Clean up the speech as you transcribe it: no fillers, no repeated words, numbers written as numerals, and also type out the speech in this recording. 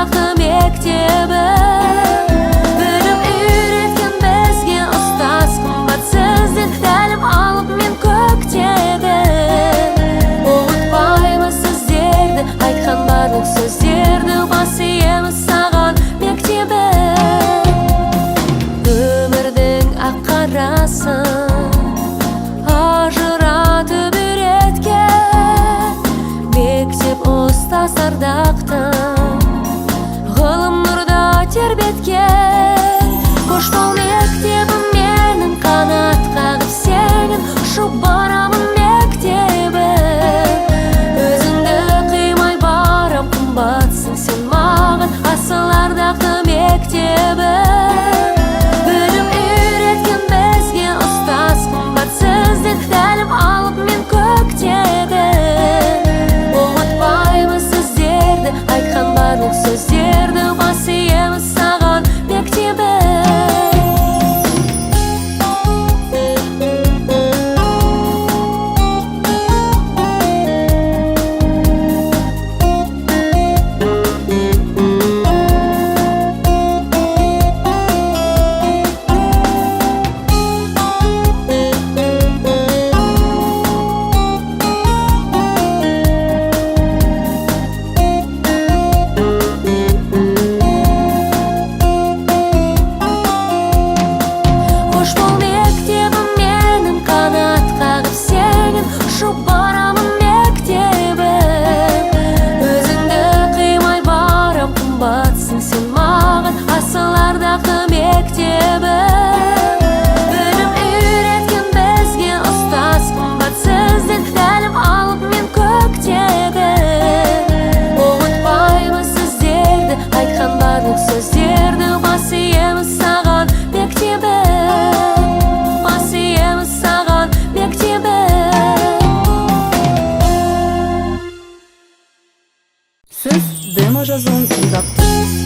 асылардағы мектебі. Білім үйреткен бізге ұстаз қымбат сізден тәлім алып мен көктегі. Ұмытпаймыз сіздерді, айтқан барлық сөздерді, бас иеміз саған мектебі. Өмірдің ақ қарасын ажыратып үйреткен мектеп ұстаз ардақты, ғылым нұрда тербеткен. Қош бол мектебім менің, қанат қағып сенен ұшып барамын мектебім. Өзіңді қимай барам, қымбатсың сен маған, асылардағы мектебім. Білім үйреткен бізге ұстаз қымбат сізден тәлім алып мен көктегі. Ұмытпаймыз сіздерді, айтқан барлық сөздерді, бас иеміз саған мектебі. Қош бол мектебім менің, қанат қағып сенен ұшып барамын мектебім. Өзіңді қимай барам, қымбатсың сен маған, асылардағы мектебім. Білім үйреткен бізге ұстаз қымбат сізден тәлім алып мен көктегі. Ұмытпаймыз сіздерді, айтқан барлық сөздерді, бас иеміз саған мектебі. Бас иеміз саған мектебі. Сіз демо жазуын тыңдап тұрсыз.